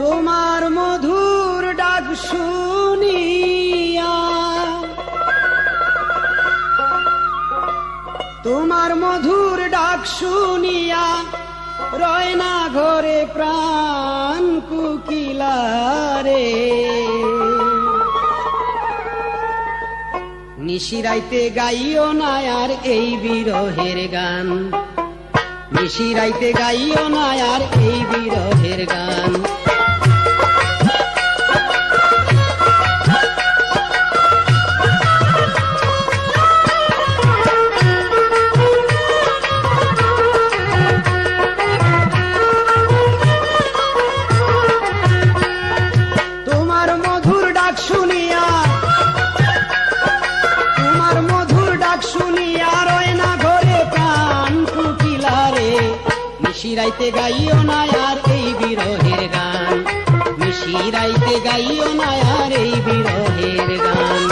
তোমার মধুর ডাক শুনিয়া, তোমার মধুর ডাক শুনিয়া রয় না ঘরে প্রাণ কুকিলারে। নিশিরাইতে গাইও না আর এই বিরহের গান, নিশিরাইতে গাইও না আর এই বিরহের গান। তোমার মধুর ডাক শুনিয়া, তোমার মধুর ডাক শুনিয়া রয় না ঘরে প্রাণ কুকিলারে। নিশিরাইতে গাইও না আর এই বিরহের গান, নিশিরাইতে গাইও না আর এই বিরহের গান।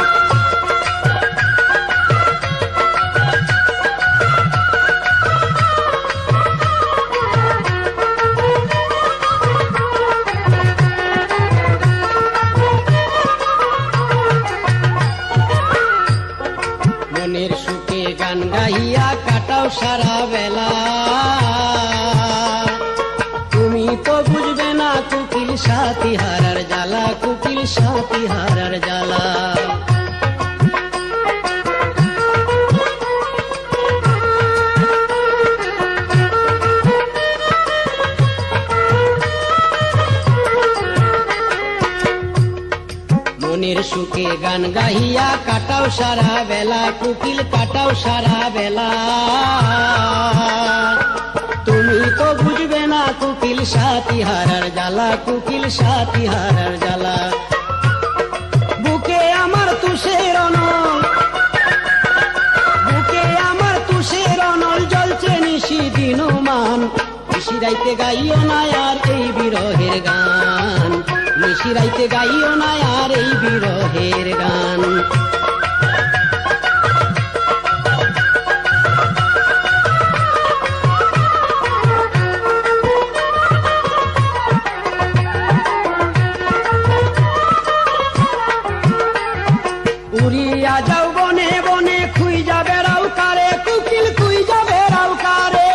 মনের সুখে গান গাইয়া কাটাও সারা বেলা, তুমি তো বুঝবে না কুকিল সাথী হারার জ্বালা, কুকিল সাথী হারার জ্বালা। মনের সুখে গান গাইয়া কাটাও সারা বেলা, কুকিল কাটাও সারা বেলা। তুমি তো বুঝবে না কুকিল সাথী হারার জ্বালা, কুকিল সাথী হারার জ্বালা। বুকে আমার তুষের অনল, বুকে আমার তুষের অনল জ্বলছে নিশি দিনমান। নিশিরাইতে গাইও না আর এই বিরহের গান, নিশিরাইতে গাইও না আর এই বিরহের গান। উড়িয়া যাও বনে বনে খুঁজা বেড়াও কারে, কুকিল খুঁজা বেড়াও কারে।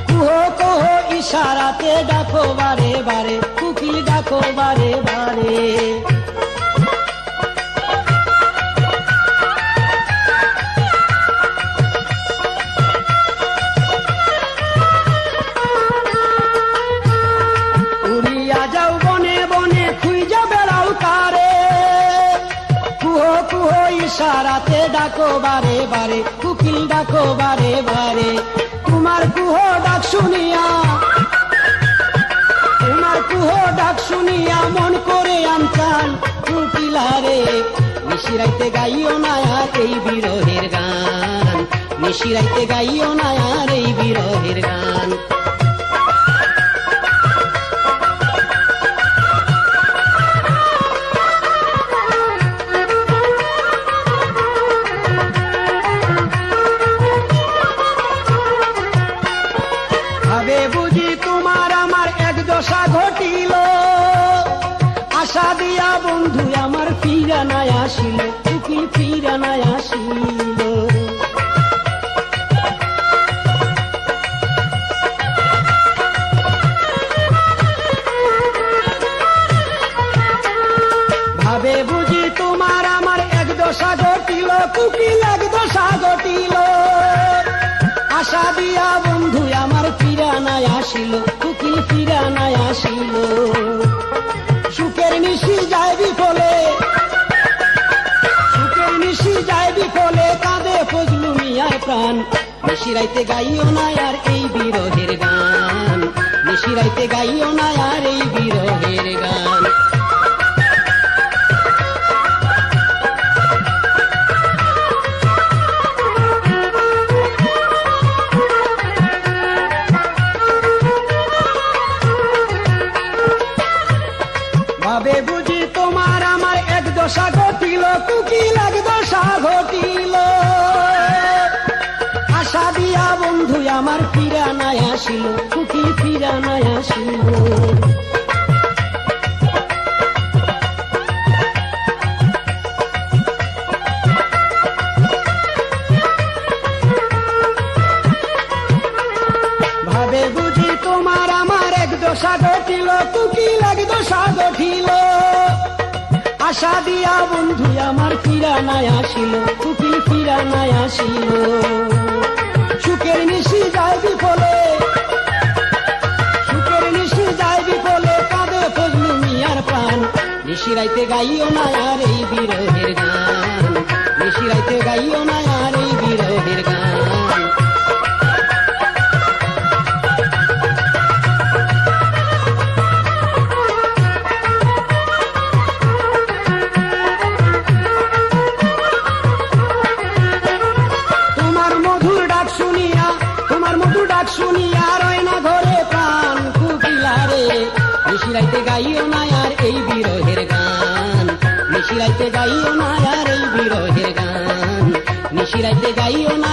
কুহো কুহো ইশারাতে ডাকো বারে বারে, কুকিল ডাকো বারে বারে। উড়িয়া যাও বনে বনে খুঁজা বেড়াও কারে, কুহো কুহো ইশারাতে ডাকো বারে বারে, কুকিল ডাকো বারে বারে। তোমার কুহো ডাক শুনিয়া, তোমার কুহো ডাক শুনিয়া মন করে আমচান কুকিলারে। নিশিরাইতে গাইও না আর এই বিরহের গান, নিশিরাইতে গাইও না আর এই বিরহের গান। ভাবে বুঝি তোমার আমার এক দশা ঘটিল, আশা দিয়া বন্ধু আমার ফিরা নাই আসিল, কুকিল ফিরা নাই আসিল। ভাবে বুঝি তোমার আমার এক দশা ঘটিল, কুকিল এক দশা ঘটিল। আশা দিয়া বন্ধু আমার ফিরা নাই আসিল, কুকিল ফিরা নাই আসিল। সুখের নিশি যায় বিফলে, সুখের নিশি যায় বিফলে, কাঁদে ফজলু মিয়ার প্রাণ। নিশিরাইতে গাইও না আর এই বিরহের গান, নিশিরাইতে গাইও না আর এই বিরহের গান। ভাবে বুঝি তোমার আমার এক দশা ঘটিল, কুকিল এক দশা ঘটিল। আশা দিয়া বন্ধু আমার ফিরা নাই আসিল, কুকিল ফিরা নাই আসিল। ভাবে বুঝি তোমার আমার এক দশা ঘটিল, কুকিল এক দশা ঘটিল। আশা দিয়া বন্ধু আমার ফিরা নাই আসিল, কুকিল ফিরা নাই আসিল। সুখের নিশি যায় বিফলে, সুখের নিশি যায় বিফলে, কাঁদে ফজলু মিয়ার প্রাণ। নিশিরাইতে গাইও না আর এই বিরহের গান, নিশিরাইতে গাইও না আর এই বিরহের গান। শুনিয়া রয় না ঘরে প্রাণ কুকিলারে, নিশিরাইতে গাইও না আর এই বিরহের গান, নিশিরাইতে গাইও না আর এই বিরহের গান, নিশিরাইতে গাইও না।